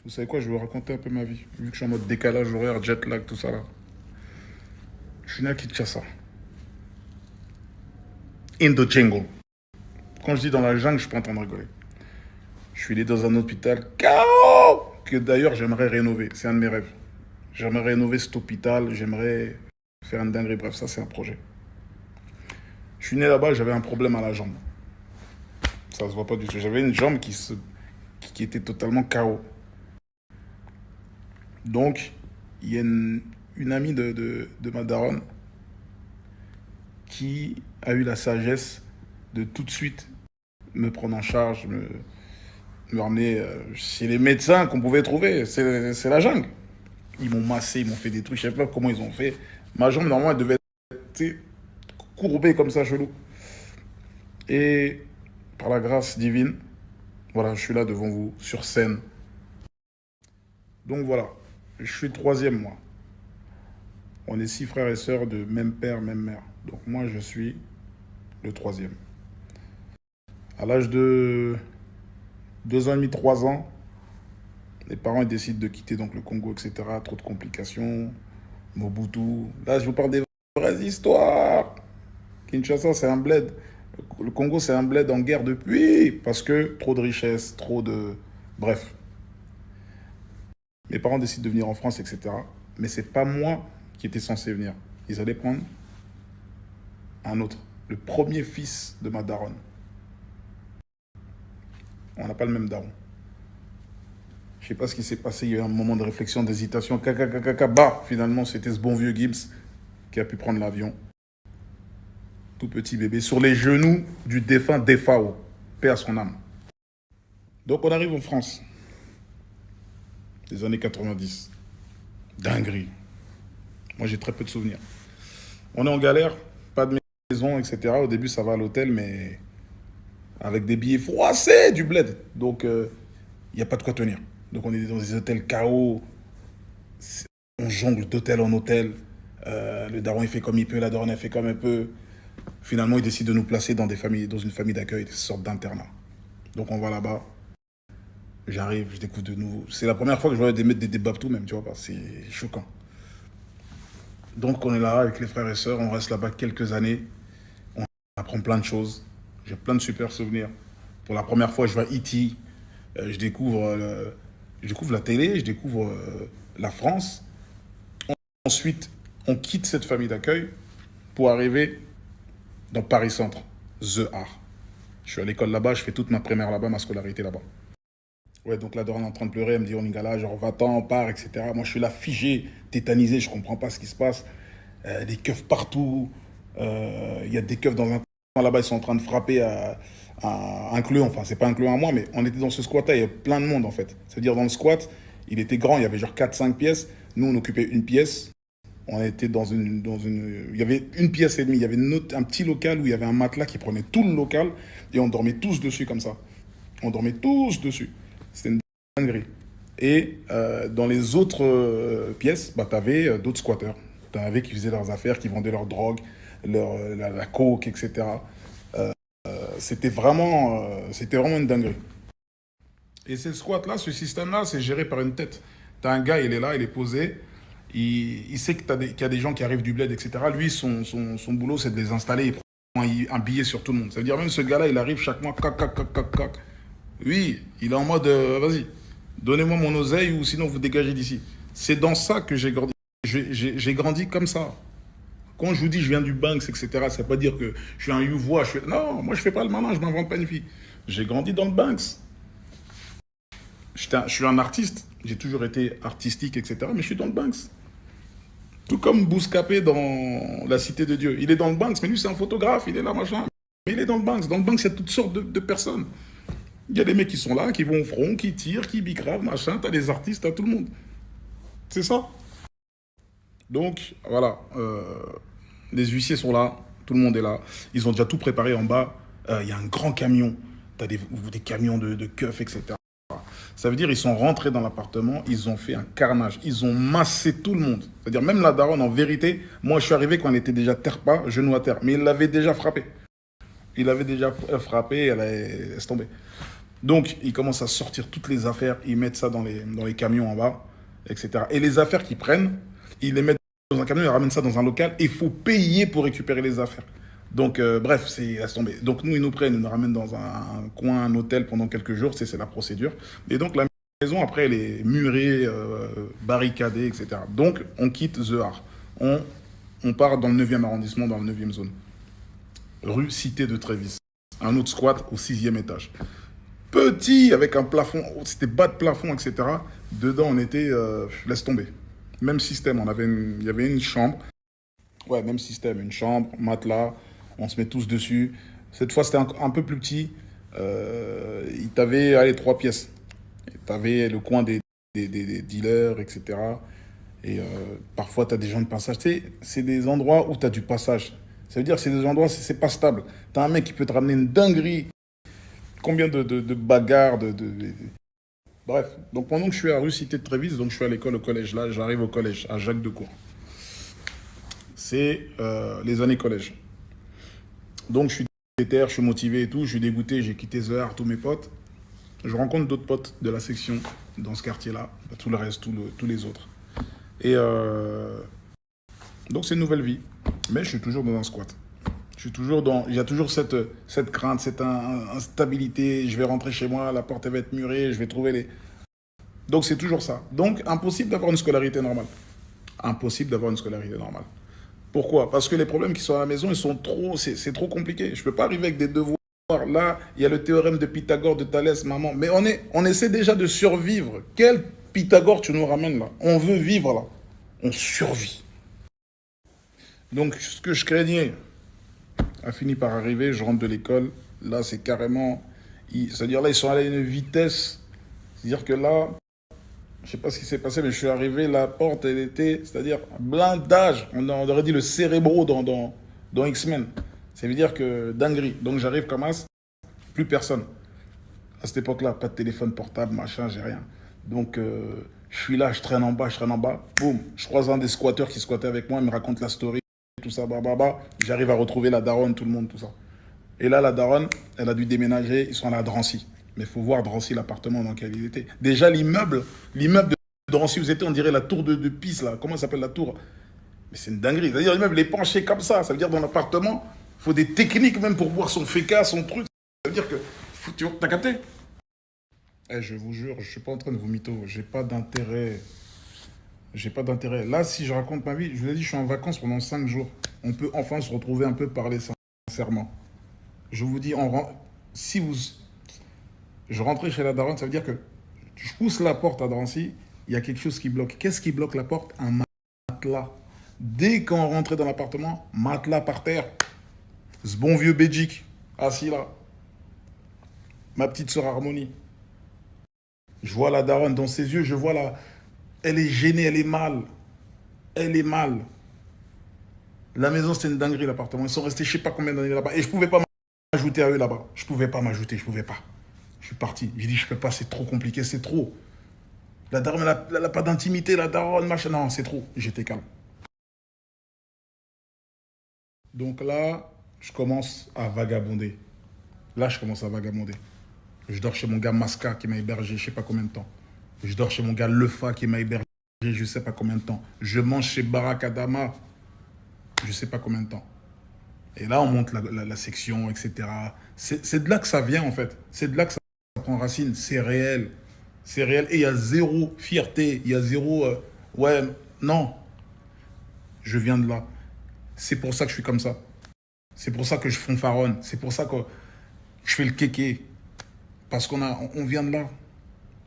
Vous savez quoi, je vais vous raconter un peu ma vie. Vu que je suis en mode décalage horaire, jet lag, tout ça là. Je suis né à Kinshasa. In the jungle. Quand je dis dans la jungle, je suis pas en train de rigoler. Je suis né dans un hôpital KO que d'ailleurs j'aimerais rénover. C'est un de mes rêves. J'aimerais rénover cet hôpital, j'aimerais faire une dinguerie. Bref, ça c'est un projet. Je suis né là-bas, j'avais un problème à la jambe. Ça se voit pas du tout. J'avais une jambe qui était totalement KO. Donc, il y a une amie de ma daronne qui a eu la sagesse de tout de suite me prendre en charge, me ramener chez les médecins qu'on pouvait trouver. C'est la jungle. Ils m'ont massé, ils m'ont fait des trucs, je ne sais pas comment ils ont fait. Ma jambe, normalement, elle devait être courbée comme ça, chelou. Et par la grâce divine, voilà, je suis là devant vous, sur scène. Donc voilà, je suis le troisième, moi. On est 6 frères et sœurs de même père, même mère. Donc moi, je suis le troisième. À l'âge de 2 ans et demi, 3 ans, les parents ils décident de quitter donc le Congo, etc. Trop de complications. Mobutu. Là, je vous parle des vraies histoires. Kinshasa, c'est un bled. Le Congo, c'est un bled en guerre depuis. Parce que trop de richesses, trop de... Bref. Mes parents décident de venir en France, etc. Mais c'est pas moi qui étais censé venir. Ils allaient prendre un autre. Le premier fils de ma daronne. On n'a pas le même daron. Je sais pas ce qui s'est passé, il y a eu un moment de réflexion, d'hésitation. Bah, finalement, c'était ce bon vieux Gibbs qui a pu prendre l'avion. Tout petit bébé, sur les genoux du défunt Defao. Paix à son âme. Donc on arrive en France, les années 90. Dinguerie. Moi j'ai très peu de souvenirs. On est en galère, pas de maison, etc. Au début ça va à l'hôtel, mais avec des billets froissés du bled. Donc il n'y a pas de quoi tenir. Donc on est dans des hôtels KO, on jongle d'hôtel en hôtel. Le daron il fait comme il peut, la daronne elle fait comme elle peut. Finalement, ils décident de nous placer dans une famille d'accueil, des sortes d'internat. Donc on va là-bas, j'arrive, je découvre de nouveau. C'est la première fois que je vois des débats tout même, tu vois pas, c'est choquant. Donc on est là avec les frères et sœurs, on reste là-bas quelques années, on apprend plein de choses. J'ai plein de super souvenirs. Pour la première fois, je vois E.T., je découvre la télé, je découvre la France. Ensuite, on quitte cette famille d'accueil pour arriver dans Paris Centre, The Art. Je suis à l'école là-bas, je fais toute ma primaire là-bas, ma scolarité là-bas. Ouais, donc la daronne est en train de pleurer, elle me dit, on Lingala, genre, va-t'en, on part, etc. Moi, je suis là, figé, tétanisé, je comprends pas ce qui se passe. Des keufs partout. Il y a des keufs dans un coin là-bas, ils sont en train de frapper à un clé, enfin, c'est pas un clé à moi, mais on était dans ce squat-là, il y a plein de monde, en fait. C'est-à-dire, dans le squat, il était grand, il y avait genre 4 5 pièces. Nous, on occupait une pièce. On était il y avait une pièce et demie. Il y avait un petit local où il y avait un matelas qui prenait tout le local et on dormait tous dessus comme ça. On dormait tous dessus. C'était une dinguerie. Et dans les autres pièces, bah, tu avais d'autres squatteurs. Tu en avais qui faisaient leurs affaires, qui vendaient leur drogue, la coke, etc. C'était vraiment une dinguerie. Et ces squats-là, ce système-là, c'est géré par une tête. Tu as un gars, il est là, il est posé. Il sait que qu'il y a des gens qui arrivent du bled, etc. Lui, son boulot, c'est de les installer. Il prend un billet sur tout le monde. Ça veut dire même ce gars-là, il arrive chaque mois, cac, cac, cac, cac, cac. Oui, il est en mode, vas-y, donnez-moi mon oseille ou sinon vous dégagez d'ici. C'est dans ça que j'ai grandi. J'ai grandi comme ça. Quand je vous dis je viens du Banks, etc., ça ne veut pas dire que je suis un youvois. Non, moi je fais pas le malin, je m'invente pas une fille. J'ai grandi dans le Banks. Je suis un artiste. J'ai toujours été artistique, etc. Mais je suis dans le Banks. Tout comme Bouscapé dans La Cité de Dieu. Il est dans le Banks, mais lui c'est un photographe, il est là, machin. Mais il est dans le Banks. Dans le Banks, il y a toutes sortes de personnes. Il y a des mecs qui sont là, qui vont au front, qui tirent, qui bicravent, machin. T'as des artistes, t'as tout le monde. C'est ça. Donc, voilà. Les huissiers sont là, tout le monde est là. Ils ont déjà tout préparé en bas. Il y a un grand camion. T'as des camions de keufs, etc. Ça veut dire ils sont rentrés dans l'appartement, ils ont fait un carnage, ils ont massé tout le monde. C'est-à-dire même la daronne, en vérité, moi je suis arrivé quand elle était déjà terre pas, genou à terre, mais il l'avait déjà frappé. Il avait déjà frappé, elle est tombée. Donc, ils commencent à sortir toutes les affaires, ils mettent ça dans les camions en bas, etc. Et les affaires qu'ils prennent, ils les mettent dans un camion, ils ramènent ça dans un local, et il faut payer pour récupérer les affaires. Donc, bref, c'est laisse tomber. Donc, nous, ils nous prennent, ils nous ramènent dans un coin, un hôtel pendant quelques jours, c'est la procédure. Et donc, la maison, après, elle est murée, barricadée, etc. Donc, on quitte Zehar. On part dans le 9e arrondissement, dans la 9e zone. Rue Cité de Trévis. Un autre squat au 6e étage. Petit, avec un plafond, c'était bas de plafond, etc. Dedans, on était, laisse tomber. Même système, il y avait une chambre. Ouais, même système, une chambre, matelas, on se met tous dessus. Cette fois, c'était un peu plus petit. Il t'avait, allez, 3 pièces. Tu avais le coin des dealers, etc. Et parfois, tu as des gens de passage. Tu sais, c'est des endroits où tu as du passage. Ça veut dire que c'est des endroits, c'est pas stable. Tu as un mec qui peut te ramener une dinguerie. Combien de bagarres, Bref, donc pendant que je suis à rue Cité de Trévis, donc je suis à l'école, au collège. Là, j'arrive au collège, à Jacques Decour. C'est les années collège. Donc je suis déter, je suis motivé et tout, je suis dégoûté, j'ai quitté Zehar, tous mes potes. Je rencontre d'autres potes de la section dans ce quartier-là, tout le reste, tous les autres. Et donc c'est une nouvelle vie, mais je suis toujours dans un squat. Je suis toujours dans, il y a toujours cette crainte, cette instabilité. Je vais rentrer chez moi, la porte elle va être murée, je vais trouver les. Donc c'est toujours ça. Donc impossible d'avoir une scolarité normale. Impossible d'avoir une scolarité normale. Pourquoi? Parce que les problèmes qui sont à la maison, ils sont trop, c'est trop compliqué. Je peux pas arriver avec des devoirs. Là, il y a le théorème de Pythagore, de Thalès, maman. Mais on essaie déjà de survivre. Quel Pythagore tu nous ramènes là? On veut vivre là. On survit. Donc ce que je craignais a fini par arriver. Je rentre de l'école. Là, c'est carrément. C'est-à-dire là, ils sont allés à une vitesse. C'est-à-dire que là, je ne sais pas ce qui s'est passé, mais je suis arrivé, la porte, elle était, c'est-à-dire blindage. On aurait dit le cérébro dans X-Men. Ça veut dire que dinguerie. Donc j'arrive comme as, plus personne. À cette époque-là, pas de téléphone portable, machin, j'ai rien. Donc je suis là, je traîne en bas. Boum, je croise un des squatteurs qui squattait avec moi, il me raconte la story, tout ça, bah. J'arrive à retrouver la daronne, tout le monde, tout ça. Et là, la daronne, elle a dû déménager, ils sont allés à Drancy. Mais il faut voir Drancy, l'appartement dans lequel il était. Déjà, l'immeuble de Drancy, vous étiez, on dirait la tour de Pise, là. Comment ça s'appelle la tour? Mais c'est une dinguerie. C'est-à-dire, l'immeuble est penché comme ça. Ça veut dire, dans l'appartement, il faut des techniques même pour boire son féca, son truc. Ça veut dire que. T'as capté? Eh, je vous jure, je suis pas en train de vous mytho. J'ai pas d'intérêt. J'ai pas d'intérêt. Là, si je raconte ma vie, je vous ai dit, je suis en vacances pendant 5 jours. On peut enfin se retrouver un peu, parler sincèrement. Je vous dis, si vous. Je rentrais chez la daronne, ça veut dire que je pousse la porte à Drancy, il y a quelque chose qui bloque. Qu'est-ce qui bloque la porte? Un matelas. Dès qu'on rentrait dans l'appartement, matelas par terre. Ce bon vieux Belgique, assis là. Ma petite sœur Harmonie. Je vois la daronne dans ses yeux, je vois la. Elle est gênée, elle est mal. Elle est mal. La maison, c'était une dinguerie, l'appartement. Ils sont restés je sais pas combien d'années là-bas. Et je pouvais pas m'ajouter à eux là-bas. Je pouvais pas m'ajouter, je pouvais pas. Je suis parti. J'ai dit, je peux pas, c'est trop compliqué, c'est trop. La daronne, elle n'a pas d'intimité, la daronne, machin. Non, c'est trop. J'étais calme. Donc là, je commence à vagabonder. Là, je commence à vagabonder. Je dors chez mon gars Masca qui m'a hébergé je sais pas combien de temps. Je dors chez mon gars Lefa qui m'a hébergé je sais pas combien de temps. Je mange chez Barak Adama je sais pas combien de temps. Et là, on monte la section, etc. C'est de là que ça vient, en fait. C'est de là que ça prend racine. C'est réel. C'est réel. Et il y a zéro fierté. Il y a zéro... ouais, non. Je viens de là. C'est pour ça que je suis comme ça. C'est pour ça que je fanfaronne. C'est pour ça que je fais le kéké. Parce on vient de là.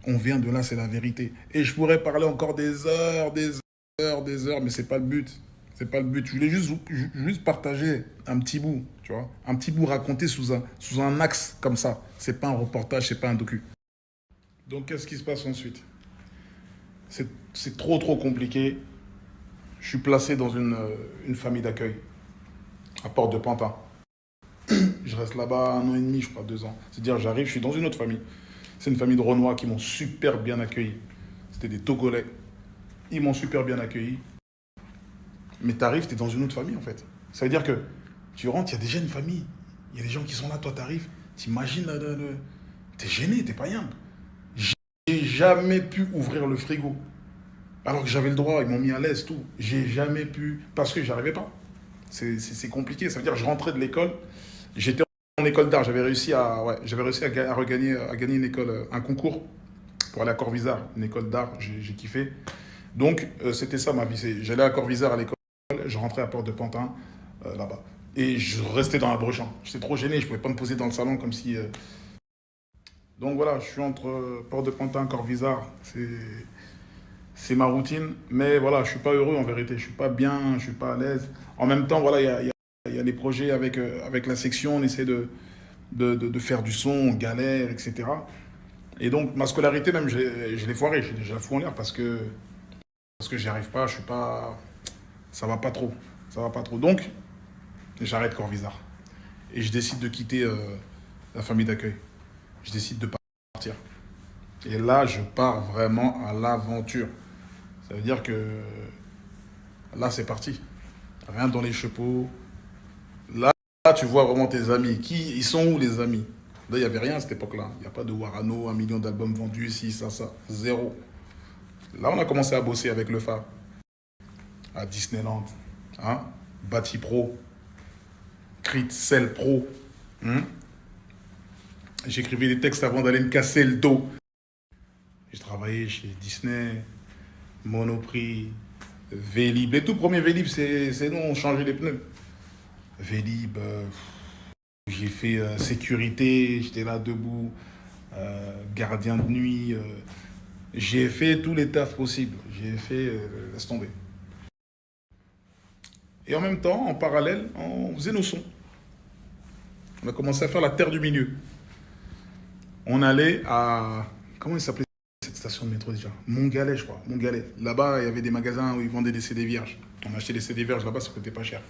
On vient de là, c'est la vérité. Et je pourrais parler encore des heures, mais c'est pas le but. C'est pas le but. Je voulais juste partager un petit bout, tu vois. Un petit bout raconté sous un axe comme ça. C'est pas un reportage, c'est pas un docu. Donc, qu'est-ce qui se passe ensuite? C'est trop compliqué. Je suis placé dans une famille d'accueil à Porte de Pantin. Je reste là-bas 1 an et demi, je crois, 2 ans. C'est-à-dire, j'arrive, je suis dans une autre famille. C'est une famille de Renois qui m'ont super bien accueilli. C'était des Togolais. Ils m'ont super bien accueilli. Mais t'arrives, t'es dans une autre famille, en fait. Ça veut dire que tu rentres, il y a déjà une famille. Il y a des gens qui sont là, toi, t'arrives. T'imagines, là, T'es gêné, t'es pas bien. J'ai jamais pu ouvrir le frigo. Alors que j'avais le droit, ils m'ont mis à l'aise, tout. J'ai jamais pu, parce que j'arrivais pas. C'est compliqué. Ça veut dire que je rentrais de l'école, j'étais en école d'art, j'avais réussi à gagner une école, un concours pour aller à Corvisart, une école d'art, j'ai kiffé. Donc, c'était ça ma vie. J'allais à Corvisart à l'école, je rentrais à Porte de Pantin, là-bas. Et je restais dans la brochamp. J'étais trop gêné, je pouvais pas me poser dans le salon comme si. Donc voilà, je suis entre Porte de Pantin, Corvisart. C'est ma routine. Mais voilà, je suis pas heureux en vérité. Je suis pas bien, je suis pas à l'aise. En même temps, voilà, il y a des projets avec la section, on essaie de faire du son, on galère, etc. Et donc, ma scolarité, même, je l'ai foirée, j'ai déjà fou en l'air parce que j'y arrive pas, je suis pas. Ça va pas trop. Ça va pas trop. Donc, j'arrête Corvisart. Et je décide de quitter la famille d'accueil. Je décide de partir. Et là, je pars vraiment à l'aventure. Ça veut dire que là, c'est parti. Rien dans les chapeaux. Là, tu vois vraiment tes amis. Ils sont où les amis? Là, il n'y avait rien à cette époque-là. Il n'y a pas de Warano, 1 million d'albums vendus, ici, ça. Zéro. Là, on a commencé à bosser avec le Phare. À Disneyland. Hein? Bati Pro. Crit Cell Pro. Hein? J'écrivais des textes avant d'aller me casser le dos. J'ai travaillé chez Disney, Monoprix, Vélib. Les tout premiers Vélib, c'est nous, on changeait les pneus. Vélib, j'ai fait sécurité, j'étais là debout, gardien de nuit. J'ai fait tous les tafs possibles. J'ai fait, laisse tomber. Et en même temps, en parallèle, on faisait nos sons. On a commencé à faire la terre du milieu. On allait à... Comment il s'appelait cette station de métro déjà? Montgalais, je crois. Montgalais. Là-bas, il y avait des magasins où ils vendaient des CD vierges. On achetait des CD vierges là-bas, ça coûtait pas cher.